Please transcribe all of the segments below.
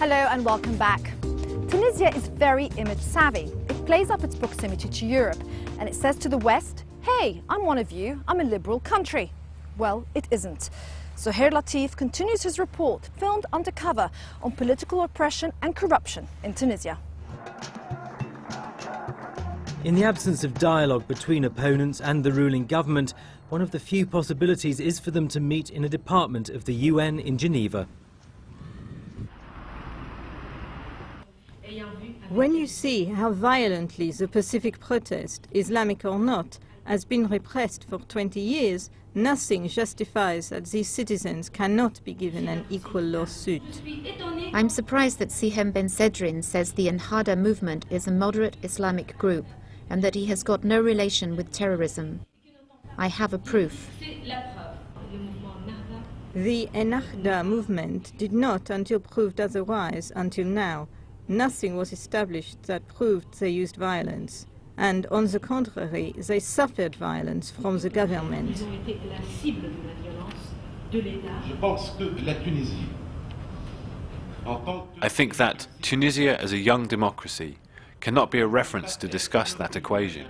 Hello and welcome back. Tunisia is very image savvy. It plays up its proximity to Europe and it says to the West, hey, I'm one of you, I'm a liberal country. Well, it isn't. Zohair Latif continues his report, filmed undercover, on political oppression and corruption in Tunisia. In the absence of dialogue between opponents and the ruling government, one of the few possibilities is for them to meet in a department of the UN in Geneva. When you see how violently the Pacific protest, Islamic or not, has been repressed for 20 years, nothing justifies that these citizens cannot be given an equal lawsuit. I'm surprised that Sihem Ben Sedrin says the Ennahda movement is a moderate Islamic group and that he has got no relation with terrorism. I have a proof. The Ennahda movement did not until proved otherwise until now. Nothing was established that proved they used violence. And on the contrary, they suffered violence from the government. I think that Tunisia as a young democracy cannot be a reference to discuss that equation.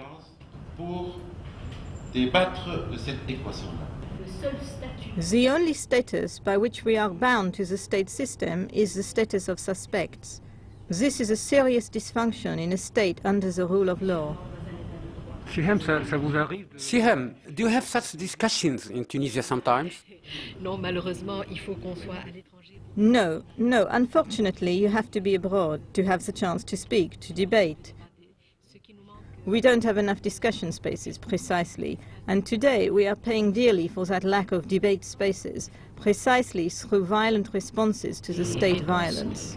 The only status by which we are bound to the state system is the status of suspects. This is a serious dysfunction in a state under the rule of law. Sihem, do you have such discussions in Tunisia sometimes? No, unfortunately you have to be abroad to have the chance to speak, to debate. We don't have enough discussion spaces, precisely, and today we are paying dearly for that lack of debate spaces, precisely through violent responses to the state violence.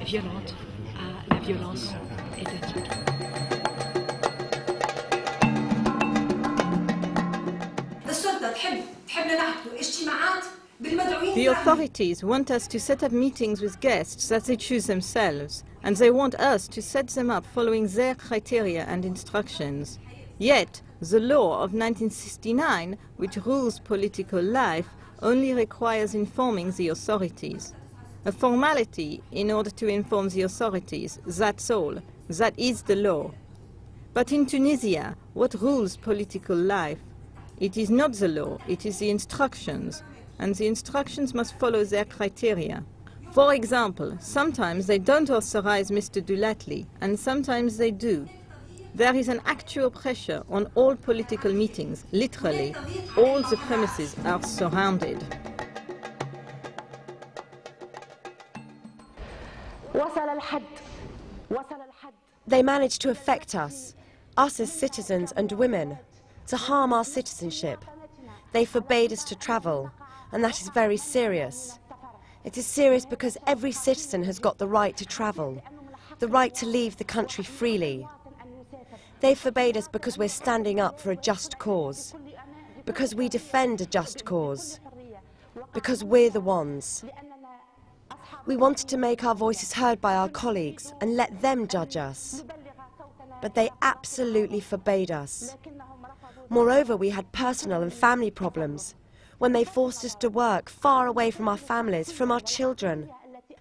The authorities want us to set up meetings with guests that they choose themselves, and they want us to set them up following their criteria and instructions. Yet, the law of 1969, which rules political life, only requires informing the authorities. A formality in order to inform the authorities, that's all. That is the law. But in Tunisia, what rules political life? It is not the law, it is the instructions. And the instructions must follow their criteria. For example, sometimes they don't authorize Mr. Dulatli, and sometimes they do. There is an actual pressure on all political meetings, literally. All the premises are surrounded. They managed to affect us as citizens and women, to harm our citizenship. They forbade us to travel, and that is very serious. It is serious because every citizen has got the right to travel, the right to leave the country freely. They forbade us because we're standing up for a just cause, because we defend a just cause, because we're the ones. We wanted to make our voices heard by our colleagues and let them judge us. But they absolutely forbade us. Moreover, we had personal and family problems when they forced us to work far away from our families, from our children,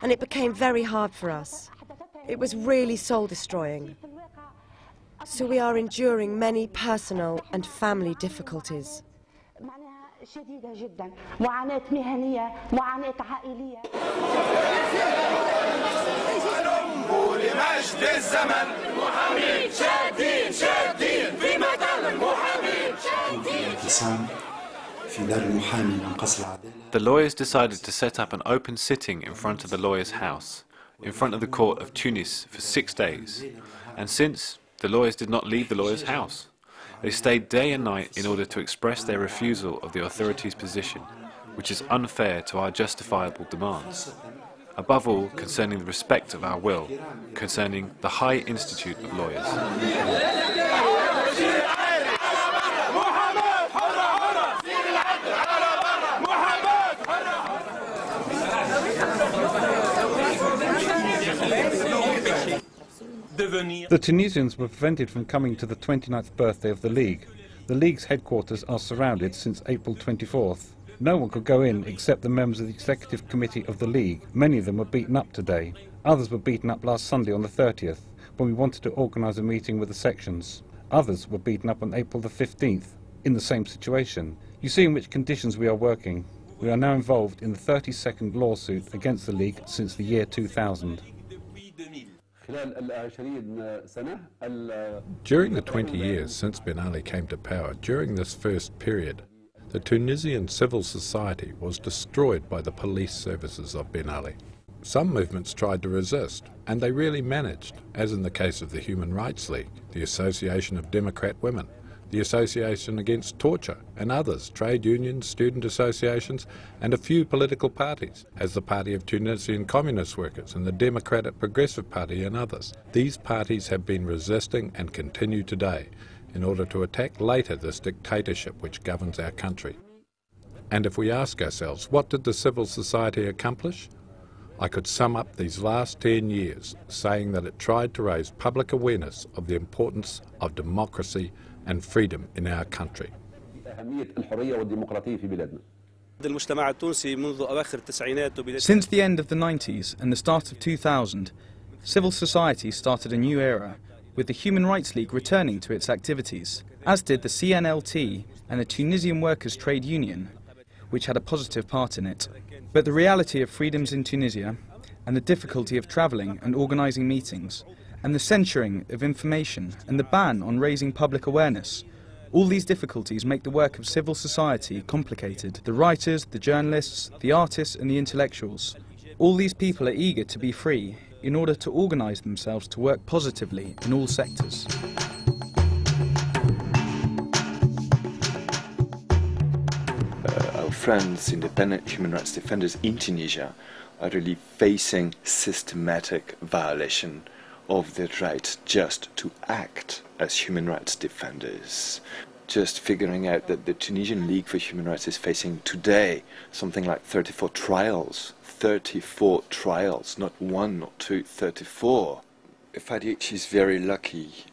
and it became very hard for us. It was really soul-destroying. So we are enduring many personal and family difficulties. The lawyers decided to set up an open sitting in front of the lawyers' house, in front of the court of Tunis for 6 days. And since the lawyers did not leave the lawyers' house, they stayed day and night in order to express their refusal of the authorities' position, which is unfair to our justifiable demands. Above all, concerning the respect of our will, concerning the High Institute of Lawyers. The Tunisians were prevented from coming to the 29th birthday of the League. The League's headquarters are surrounded since April 24th. No one could go in except the members of the Executive Committee of the League. Many of them were beaten up today. Others were beaten up last Sunday on the 30th, when we wanted to organise a meeting with the sections. Others were beaten up on April the 15th, in the same situation. You see in which conditions we are working. We are now involved in the 32nd lawsuit against the League since the year 2000. During the 20 years since Ben Ali came to power, during this first period, the Tunisian civil society was destroyed by the police services of Ben Ali. Some movements tried to resist, and they really managed, as in the case of the Human Rights League, the Association of Democrat Women, the Association Against Torture, and others, trade unions, student associations, and a few political parties, as the Party of Tunisian Communist Workers and the Democratic Progressive Party and others. These parties have been resisting and continue today in order to attack later this dictatorship which governs our country. And if we ask ourselves, what did the civil society accomplish? I could sum up these last 10 years saying that it tried to raise public awareness of the importance of democracy and freedom in our country. Since the end of the 90s and the start of 2000, civil society started a new era, with the Human Rights League returning to its activities, as did the CNLT and the Tunisian Workers' Trade Union, which had a positive part in it. But the reality of freedoms in Tunisia, and the difficulty of travelling and organising meetings, and the censoring of information and the ban on raising public awareness, all these difficulties make the work of civil society complicated. The writers, the journalists, the artists and the intellectuals, all these people are eager to be free in order to organise themselves to work positively in all sectors. Our friends, independent human rights defenders in Tunisia, are really facing systematic violation of their right just to act as human rights defenders. Just figuring out that the Tunisian League for Human Rights is facing today something like 34 trials. 34 trials, not one, not two, 34. FIDH is very lucky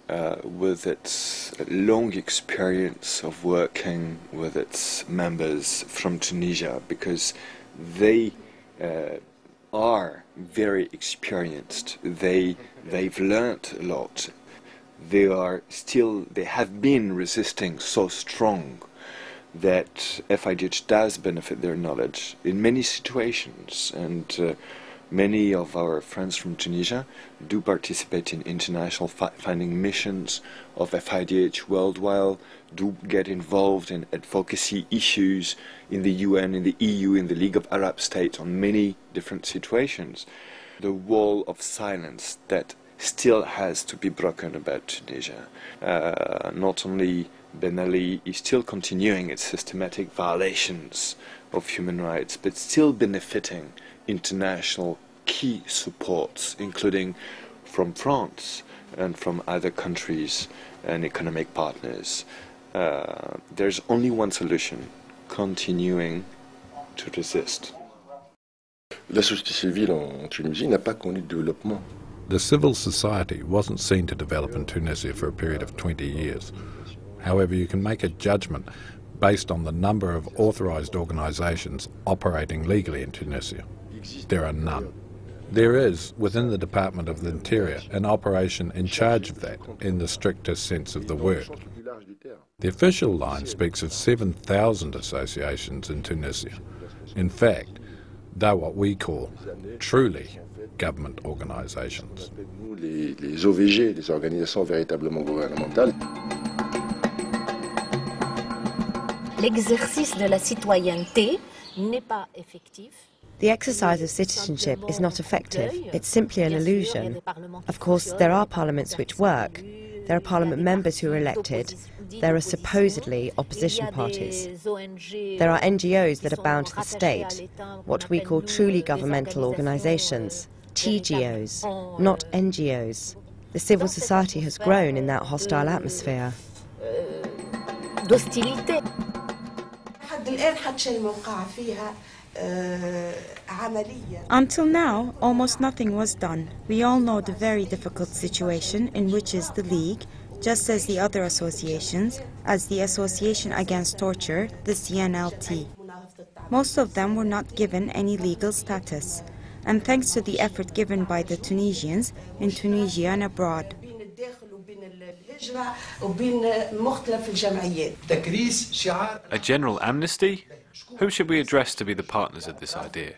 with its long experience of working with its members from Tunisia, because they are very experienced. They've learnt a lot. They have been resisting so strong that FIDH does benefit their knowledge in many situations, and many of our friends from Tunisia do participate in international finding missions of FIDH worldwide, do get involved in advocacy issues in the UN, in the EU, in the League of Arab States on many different situations. The wall of silence that still has to be broken about Tunisia. Not only Ben Ali is still continuing its systematic violations of human rights, but still benefiting international key supports, including from France and from other countries and economic partners. There's only one solution: continuing to resist. La société civile en Tunisie n'a pas connu de développement. The civil society wasn't seen to develop in Tunisia for a period of 20 years. However, you can make a judgment based on the number of authorised organisations operating legally in Tunisia. There are none. There is, within the Department of the Interior, an operation in charge of that, in the strictest sense of the word. The official line speaks of 7,000 associations in Tunisia. In fact, they're what we call truly government organisations. Les OVG, les organisations véritablement gouvernementales. L'exercice de la citoyenneté n'est pas effectif. The exercise of citizenship is not effective. It's simply an illusion. Of course, there are parliaments which work. There are parliament members who are elected. There are supposedly opposition parties. There are NGOs that are bound to the state, what we call truly governmental organisations, TGOs, not NGOs. The civil society has grown in that hostile atmosphere. Until now, almost nothing was done. We all know the very difficult situation in which is the League, just as the other associations, as the Association Against Torture, the CNLT. Most of them were not given any legal status, and thanks to the effort given by the Tunisians in Tunisia and abroad. A general amnesty? Who should we address to be the partners of this idea?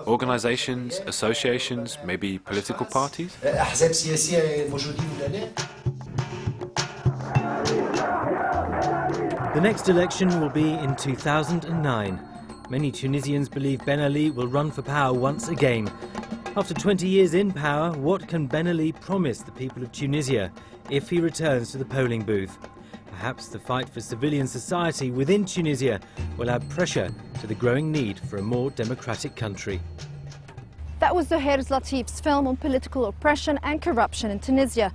Organisations, associations, maybe political parties? The next election will be in 2009. Many Tunisians believe Ben Ali will run for power once again. After 20 years in power, what can Ben Ali promise the people of Tunisia if he returns to the polling booth? Perhaps the fight for civilian society within Tunisia will add pressure to the growing need for a more democratic country. That was Zohair Latif's film on political oppression and corruption in Tunisia.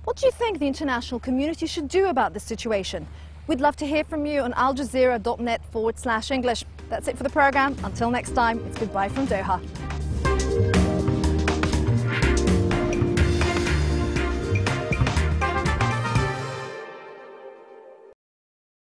What do you think the international community should do about this situation? We'd love to hear from you on aljazeera.net/English. That's it for the programme. Until next time, it's goodbye from Doha.